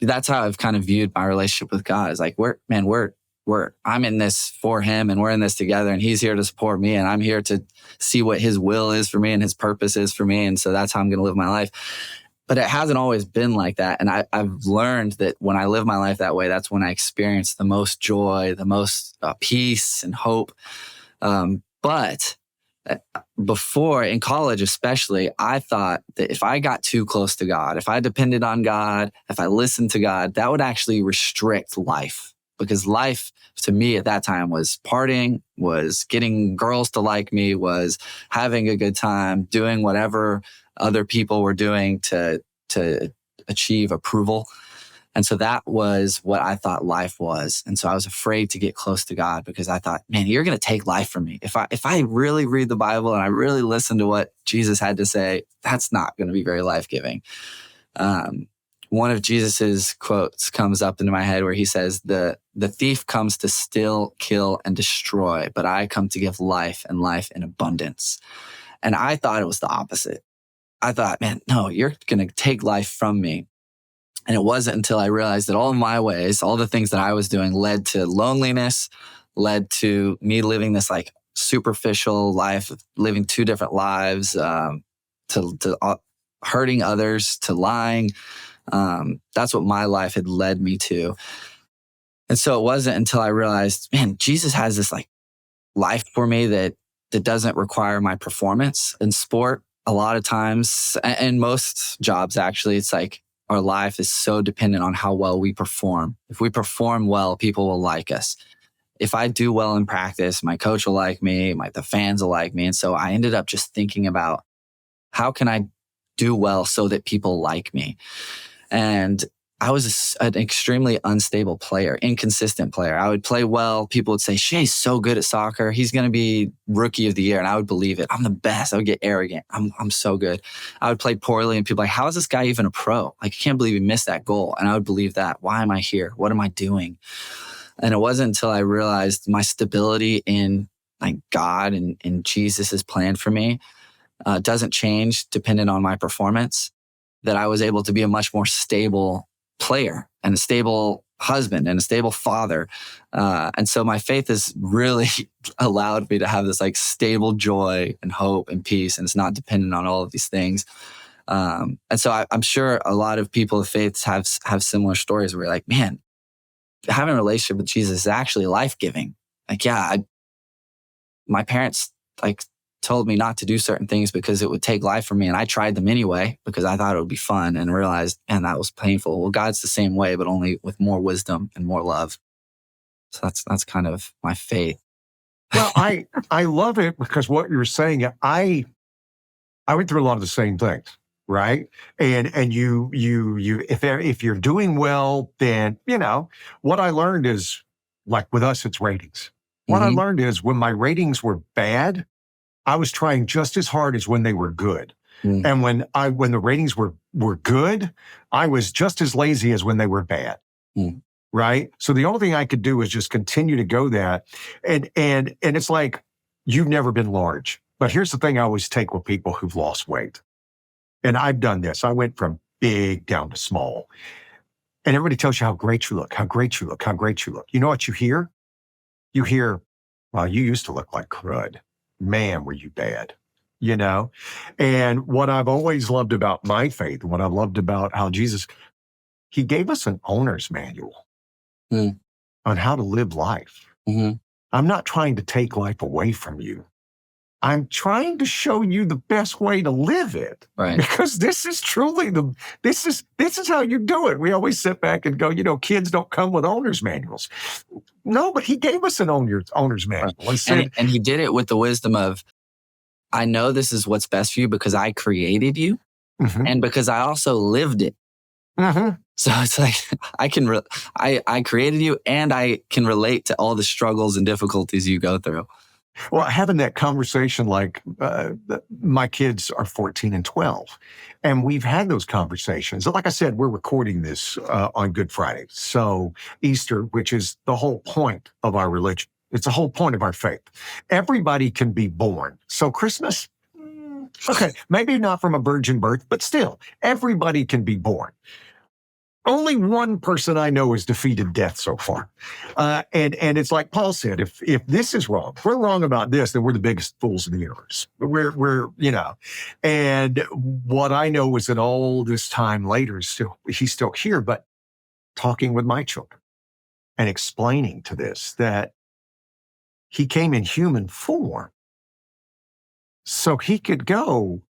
that's how I've kind of viewed my relationship with God. Is like, I'm in this for him and we're in this together, and he's here to support me, and I'm here to see what his will is for me and his purpose is for me. And so that's how I'm going to live my life. But it hasn't always been like that. And I've learned that when I live my life that way, that's when I experience the most joy, the most peace and hope. But before, in college especially, I thought that if I got too close to God, if I depended on God, if I listened to God, that would actually restrict life. Because life to me at that time was partying, was getting girls to like me, was having a good time, doing whatever other people were doing to achieve approval. And so that was what I thought life was. And so I was afraid to get close to God, because I thought, man, you're going to take life from me. If I really read the Bible and I really listen to what Jesus had to say, that's not going to be very life-giving. One of Jesus's quotes comes up into my head where he says, the thief comes to steal, kill, and destroy, but I come to give life, and life in abundance. And I thought it was the opposite. I thought, man, no, you're going to take life from me. And it wasn't until I realized that all of my ways, all the things that I was doing, led to loneliness, led to me living this like superficial life, living two different lives, to hurting others, to lying. That's what my life had led me to. And so it wasn't until I realized, man, Jesus has this like life for me that doesn't require my performance in sport. A lot of times, and most jobs actually, it's like our life is so dependent on how well we perform. If we perform well, people will like us. If I do well in practice, my coach will like me, the fans will like me. And so I ended up just thinking about, how can I do well so that people like me? And I was an extremely unstable player, inconsistent player. I would play well. People would say, Shea's so good at soccer. He's going to be rookie of the year. And I would believe it. I'm the best. I would get arrogant. I'm so good. I would play poorly, and people were like, how is this guy even a pro? Like, I can't believe he missed that goal. And I would believe that. Why am I here? What am I doing? And it wasn't until I realized my stability in like God and Jesus's plan for me doesn't change dependent on my performance, that I was able to be a much more stable player and a stable husband and a stable father. And so my faith has really allowed me to have this like stable joy and hope and peace. And it's not dependent on all of these things. And so I'm sure a lot of people of faith have similar stories where you're like, man, having a relationship with Jesus is actually life-giving. Like, yeah, my parents like told me not to do certain things because it would take life from me. And I tried them anyway because I thought it would be fun, and realized, man, that was painful. Well, God's the same way, but only with more wisdom and more love. So that's kind of my faith. Well, I love it, because what you're saying, I went through a lot of the same things, right? And you if you're doing well, then, what I learned is, like with us, it's ratings. What I learned is, when my ratings were bad, I was trying just as hard as when they were good. And when the ratings were good, I was just as lazy as when they were bad. right? So the only thing I could do is just continue to go that. And it's like, you've never been large. But here's the thing I always take with people who've lost weight. And I've done this. I went from big down to small. And everybody tells you how great you look, how great you look, how great you look. You know what you hear? You hear, well, you used to look like crud. Man, were you bad, you know? And what I've always loved about my faith, what I loved about how Jesus, he gave us an owner's manual on how to live life. Mm-hmm. I'm not trying to take life away from you. I'm trying to show you the best way to live it. Right. Because this is truly this is how you do it. We always sit back and go, kids don't come with owner's manuals. No, but he gave us an owner's manual. Right. And he did it with the wisdom of, I know this is what's best for you because I created you and because I also lived it. Mm-hmm. So it's like, I created you and I can relate to all the struggles and difficulties you go through. Well, having that conversation, like my kids are 14 and 12, and we've had those conversations. Like I said, we're recording this on Good Friday. So Easter, which is the whole point of our religion. It's the whole point of our faith. Everybody can be born. So Christmas, okay, maybe not from a virgin birth, but still, everybody can be born. Only one person I know has defeated death so far. And it's like Paul said, if this is wrong, if we're wrong about this, then we're the biggest fools in the universe. We're and what I know is that all this time later, he's still here, but talking with my children and explaining to this that he came in human form so he could go,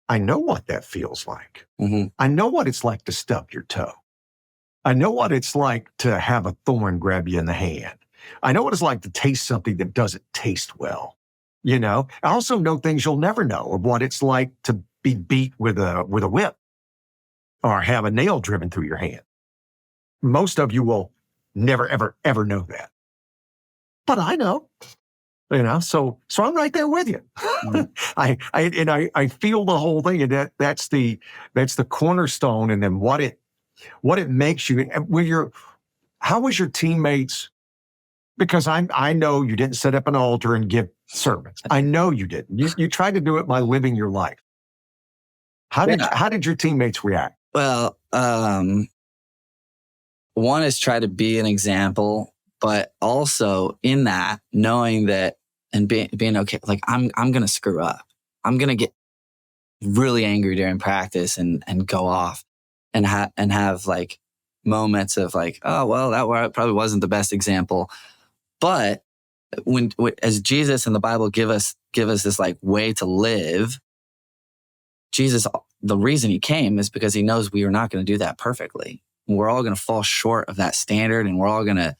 I know what that feels like. Mm-hmm. I know what it's like to stub your toe. I know what it's like to have a thorn grab you in the hand. I know what it's like to taste something that doesn't taste well. I also know things you'll never know of what it's like to be beat with a whip or have a nail driven through your hand. Most of you will never, ever, ever know that. But I know, so I'm right there with you. Mm-hmm. I feel the whole thing, and that's the cornerstone, and then what it makes you. How was your teammates? Because I know you didn't set up an altar and give sermons. I know you didn't. You tried to do it by living your life. How did your teammates react? Well, one is try to be an example, but also in that knowing that and being okay, like I'm going to screw up. I'm going to get really angry during practice and go off and have like moments of like, oh, well, that probably wasn't the best example. But when as Jesus and the Bible give us this like way to live, Jesus, the reason he came is because he knows we are not going to do that perfectly. We're all going to fall short of that standard, and we're all going to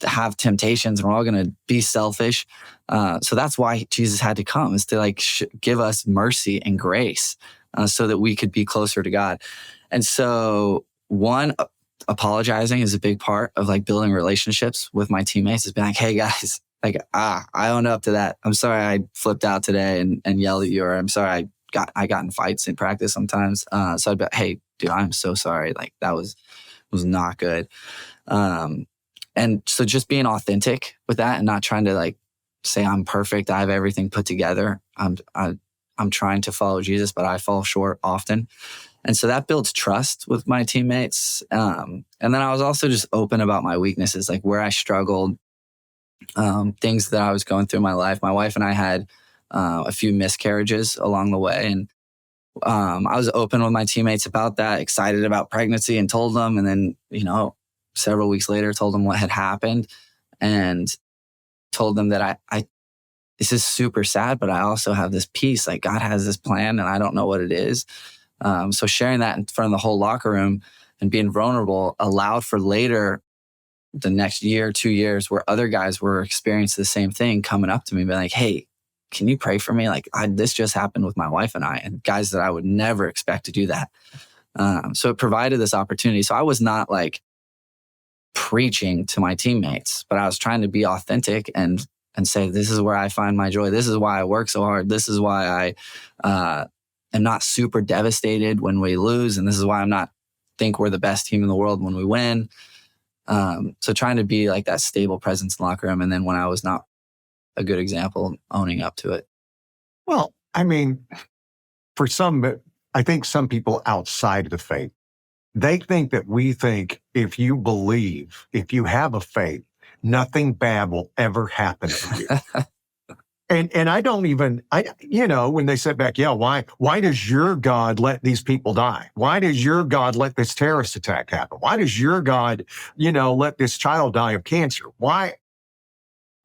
have temptations, and we're all going to be selfish. So that's why Jesus had to come, is to like give us mercy and grace so that we could be closer to God. And so one, apologizing is a big part of like building relationships with my teammates, is being like, hey guys, like, I own up to that. I'm sorry I flipped out today and yelled at you, or I'm sorry I got in fights in practice sometimes. So I'd be, hey dude, I'm so sorry. Like that was not good. And so just being authentic with that and not trying to like say I'm perfect, I have everything put together. I'm trying to follow Jesus, but I fall short often. And so that builds trust with my teammates. And then I was also just open about my weaknesses, like where I struggled, things that I was going through in my life. My wife and I had a few miscarriages along the way. And I was open with my teammates about that, excited about pregnancy, and told them. And then, several weeks later, told them what had happened and told them that I this is super sad, but I also have this peace. Like God has this plan and I don't know what it is. So sharing that in front of the whole locker room and being vulnerable allowed for later, the next year, 2 years, where other guys were experiencing the same thing, coming up to me, being like, hey, can you pray for me? Like this just happened with my wife and I, and guys that I would never expect to do that. So it provided this opportunity. So I was not like preaching to my teammates, but I was trying to be authentic and say, this is where I find my joy. This is why I work so hard. This is why I am not super devastated when we lose. And this is why I'm not think we're the best team in the world when we win. So trying to be like that stable presence in the locker room. And then when I was not a good example, owning up to it. Well, I mean, for some, I think some people outside of the faith, they think that we think if you believe, if you have a faith, nothing bad will ever happen to you. And I don't even, when they sit back, why does your God let these people die? Why does your God let this terrorist attack happen? Why does your God, let this child die of cancer? Why?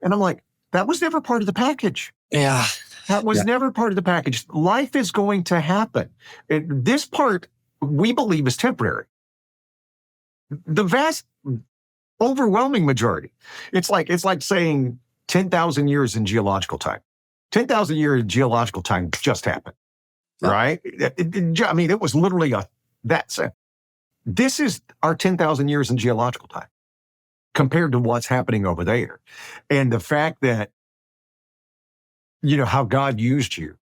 And I'm like, that was never part of the package. Yeah. That was never part of the package. Life is going to happen. This part we believe is temporary. The vast, overwhelming majority. It's like saying 10,000 years in geological time. 10,000 years in geological time just happened, right? It was literally that's it. This is our 10,000 years in geological time compared to what's happening over there. And the fact that, how God used you,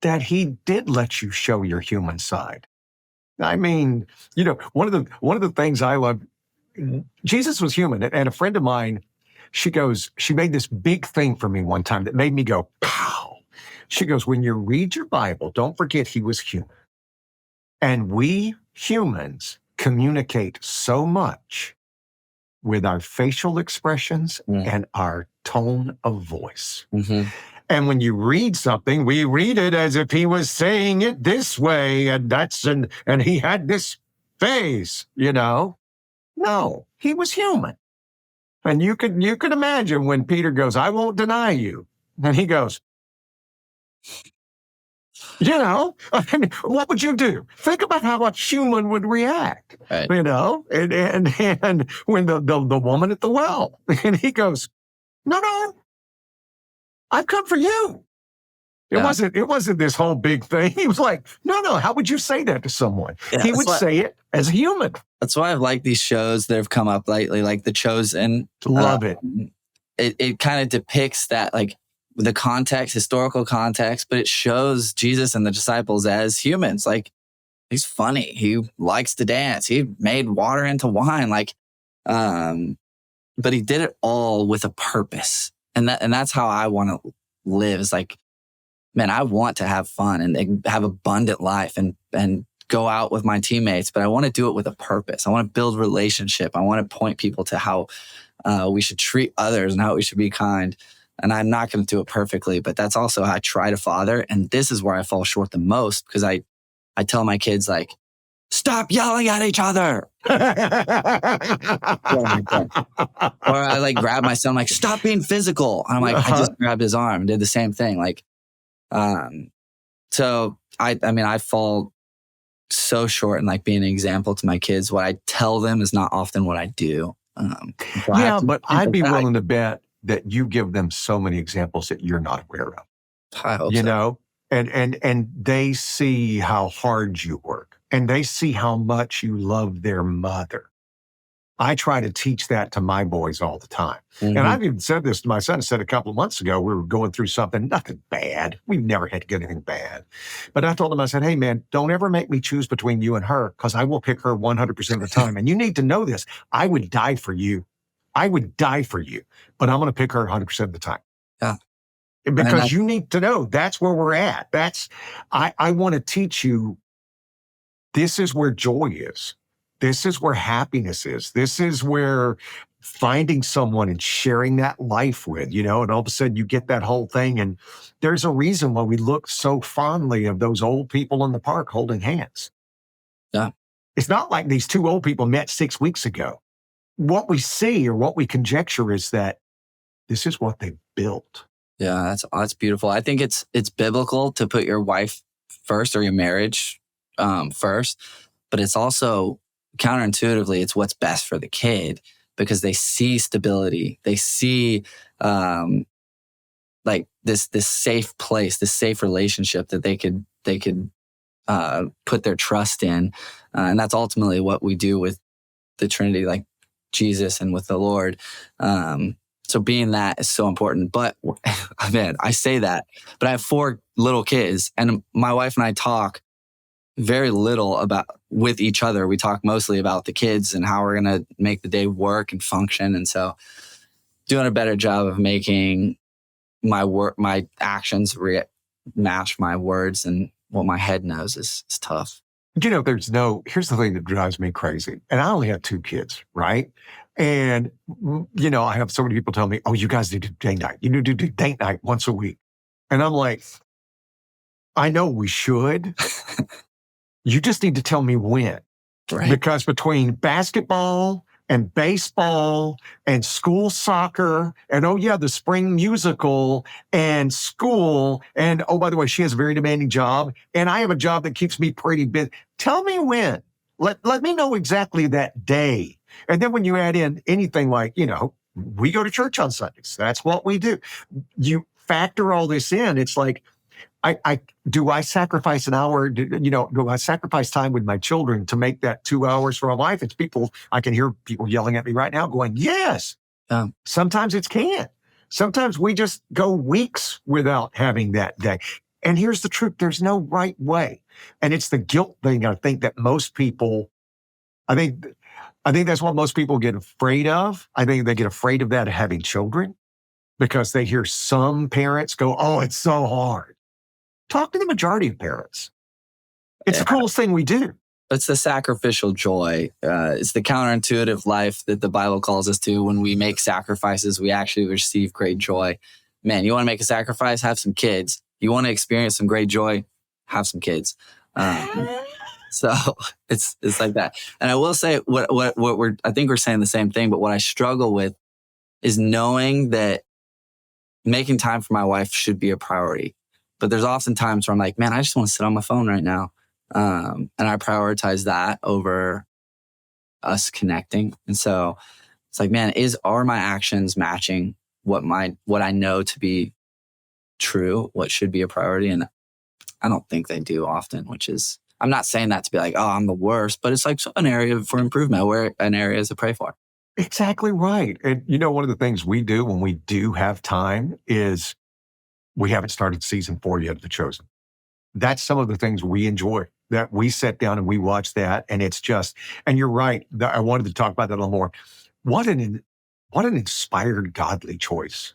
that he did let you show your human side. I mean, one of the things I love, Jesus was human. And a friend of mine, she made this big thing for me one time that made me go, pow. She goes, when you read your Bible, don't forget he was human. And we humans communicate so much with our facial expressions and our tone of voice. Mm-hmm. And when you read something, we read it as if he was saying it this way, and he had this face, No, he was human. And you could imagine when Peter goes, I won't deny you. And he goes, what would you do? Think about how a human would react, Right. and when the woman at the well, and he goes, no, I've come for you. It wasn't this whole big thing. He was like, no, how would you say that to someone? Yeah, he would say it as a human. That's why I've liked these shows that have come up lately, like The Chosen. Love it. It kind of depicts that, like, the context, historical context, but it shows Jesus and the disciples as humans. Like, he's funny. He likes to dance. He made water into wine. Like, but he did it all with a purpose. And that's how I want to live. Is like, man, I want to have fun and have abundant life and go out with my teammates, but I want to do it with a purpose. I want to build relationship. I want to point people to how we should treat others and how we should be kind. And I'm not going to do it perfectly, but that's also how I try to father. And this is where I fall short the most, because I tell my kids, like, stop yelling at each other. Or I like grab my son, like, stop being physical. And I'm like, I just grabbed his arm and did the same thing. Like, so I fall so short in like being an example to my kids. What I tell them is not often what I do. But I'd be willing to bet that you give them so many examples that you're not aware of. I hope so. And they see how hard you work, and they see how much you love their mother. I try to teach that to my boys all the time. Mm-hmm. And I've even said this to my son. I said a couple of months ago, we were going through something, nothing bad. We've never had to get anything bad. But I told him, I said, hey, man, don't ever make me choose between you and her, because I will pick her 100% of the time. And you need to know this. I would die for you. But I'm going to pick her 100% of the time. Yeah. Because you need to know that's where we're at. I want to teach you, this is where joy is. This is where happiness is. This is where finding someone and sharing that life with, and all of a sudden you get that whole thing. And there's a reason why we look so fondly of those old people in the park holding hands. Yeah. It's not like these two old people met 6 weeks ago. What we see or what we conjecture is that this is what they built. Yeah, that's beautiful. I think it's biblical to put your wife first, or your marriage first, but it's also counterintuitively, it's what's best for the kid, because they see stability. They see like this safe place, this safe relationship that they could put their trust in. And that's ultimately what we do with the Trinity, like Jesus and with the Lord. So being that is so important. But man, I say that, but I have 4 little kids, and my wife and I talk very little about with each other. We talk mostly about the kids and how we're going to make the day work and function. And so doing a better job of making my actions match my words and what my head knows is tough. Here's the thing that drives me crazy. And I only have 2 kids, right? And, I have so many people tell me, oh, you guys do date night. You do date night once a week. And I'm like, I know we should. You just need to tell me when. Right. Because between basketball and baseball and school soccer and, the spring musical and school. And, oh, by the way, she has a very demanding job. And I have a job that keeps me pretty busy. Tell me when. Let me know exactly that day. And then when you add in anything like, we go to church on Sundays. That's what we do. You factor all this in. It's like, do I sacrifice an hour? Do I sacrifice time with my children to make that 2 hours for my life? It's people, I can hear people yelling at me right now going, yes. Sometimes it can't. Sometimes we just go weeks without having that day. And here's the truth. There's no right way. And it's the guilt thing. I think that most people, I think that's what most people get afraid of. I think they get afraid of that, having children, because they hear some parents go, oh, it's so hard. Talk to the majority of parents. It's the coolest thing we do. It's the sacrificial joy. It's the counterintuitive life that the Bible calls us to. When we make sacrifices, we actually receive great joy. Man, you want to make a sacrifice? Have some kids. You want to experience some great joy? Have some kids. So it's like that. And I will say I think we're saying the same thing, but what I struggle with is knowing that making time for my wife should be a priority. But there's often times where I'm like, man, I just want to sit on my phone right now. And I prioritize that over us connecting. And so it's like, man, are my actions matching what I know to be true, what should be a priority? And I don't think they do often, which is, I'm not saying that to be like, oh, I'm the worst, but it's like an area for improvement, where an area is to pray for. Exactly right. And one of the things we do when we do have time is we haven't started season 4 yet of The Chosen. That's some of the things we enjoy, that we sit down and we watch that. And it's just, and you're right. I wanted to talk about that a little more. What an inspired, godly choice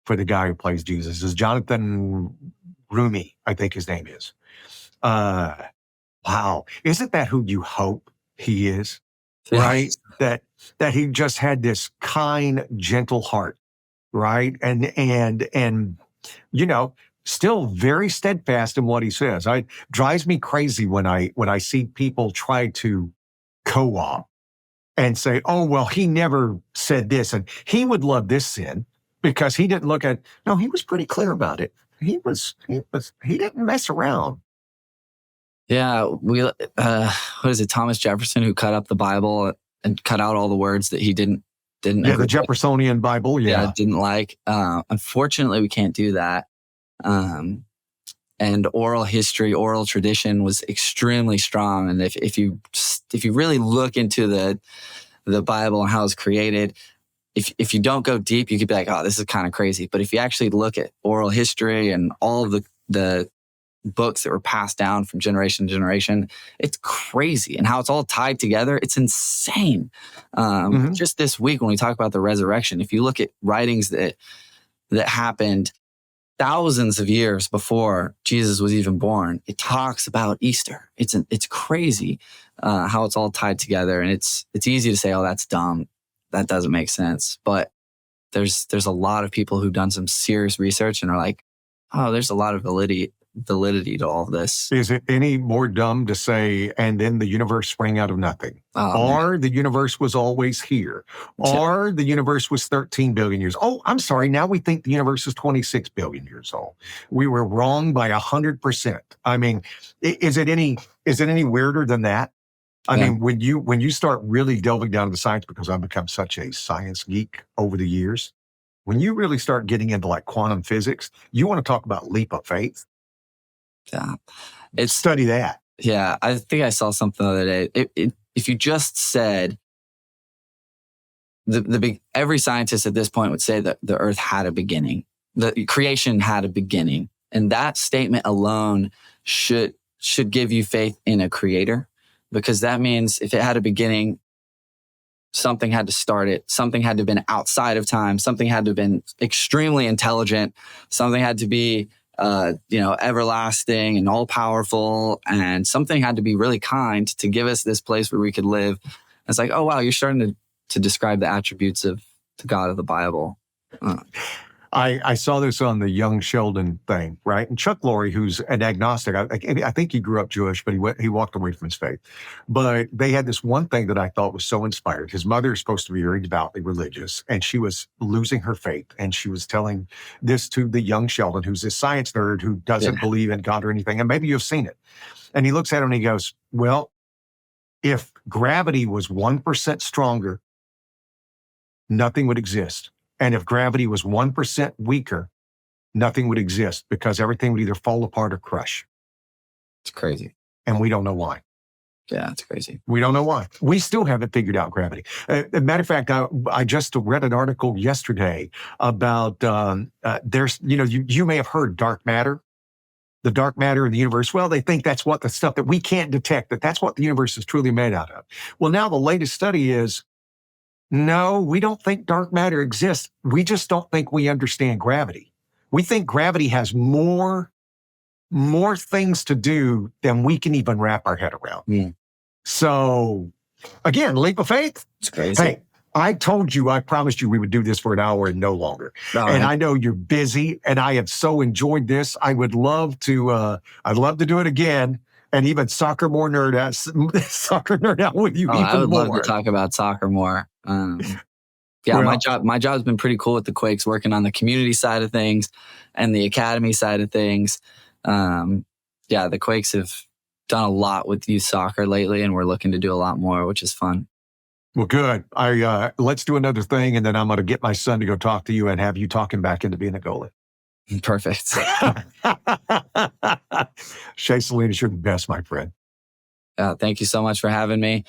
for the guy who plays Jesus. Is Jonathan Rumi, I think his name is. Wow. Isn't that who you hope he is? Yeah. Right? That he just had this kind, gentle heart, right? And still very steadfast in what he says. It drives me crazy when I see people try to co-opt and say, oh, well, he never said this and he would love this sin because he didn't look at, no, he was pretty clear about it. He didn't mess around. Yeah. What is it? Thomas Jefferson, who cut up the Bible and cut out all the words that he didn't. Yeah, the Jeffersonian Bible. Yeah. Didn't like. Unfortunately, we can't do that. And oral tradition was extremely strong. And if you really look into the Bible and how it's created, if you don't go deep, you could be like, oh, this is kind of crazy. But if you actually look at oral history and all of the books that were passed down from generation to generation, it's crazy. And how it's all tied together, it's insane. Just this week, when we talk about the resurrection, if you look at writings that happened thousands of years before Jesus was even born, it talks about Easter. It's crazy how it's all tied together. And it's easy to say, oh, that's dumb. That doesn't make sense. But there's a lot of people who've done some serious research and are like, oh, there's a lot of validity to all of this. Is it any more dumb to say, and then the universe sprang out of nothing? Or the universe was always here? Or the universe was 13 billion years? Oh, I'm sorry. Now we think the universe is 26 billion years old. We were wrong by 100%. I mean, is it any weirder than that? I mean, when you start really delving down into science, because I've become such a science geek over the years, when you really start getting into like quantum physics, you want to talk about leap of faith. Yeah, Study that. Yeah, I think I saw something the other day. If you just said every scientist at this point would say that the Earth had a beginning, the creation had a beginning, and that statement alone should should give you faith in a creator, because that means if it had a beginning, something had to start it. Something had to have been outside of time. Something had to have been extremely intelligent. Something had to be, everlasting and all powerful. And something had to be really kind to give us this place where we could live. And it's like, oh, wow, you're starting to describe the attributes of the God of the Bible. I saw this on the Young Sheldon thing, right? And Chuck Lorre, who's an agnostic, I think he grew up Jewish, but he walked away from his faith. But they had this one thing that I thought was so inspired. His mother is supposed to be very devoutly religious, and she was losing her faith. And she was telling this to the young Sheldon, who's a science nerd who doesn't believe in God or anything. And maybe you've seen it. And he looks at him and he goes, well, if gravity was 1% stronger, nothing would exist. And if gravity was 1% weaker, nothing would exist, because everything would either fall apart or crush. It's crazy. And we don't know why. Yeah, it's crazy. We don't know why. We still haven't figured out gravity. As a matter of fact, I just read an article yesterday about there's, you may have heard dark matter. The dark matter in the universe, well, they think that's what the stuff that we can't detect, that's what the universe is truly made out of. Well, now the latest study is, no, we don't think dark matter exists. We just don't think we understand gravity. We think gravity has more things to do than we can even wrap our head around. Yeah. So, again, leap of faith. It's crazy. Hey, I promised you we would do this for an hour and no longer. And I know you're busy, and I have so enjoyed this. I would love to, I'd love to do it again. And even soccer nerd out with you even more. I would love to talk about soccer more. My job's been pretty cool with the Quakes, working on the community side of things and the academy side of things. The Quakes have done a lot with youth soccer lately, and we're looking to do a lot more, which is fun. Well, good. Let's do another thing, and then I'm going to get my son to go talk to you and have you talk him back into being a goalie. Perfect. Shea Salinas, you're the best, my friend. Thank you so much for having me.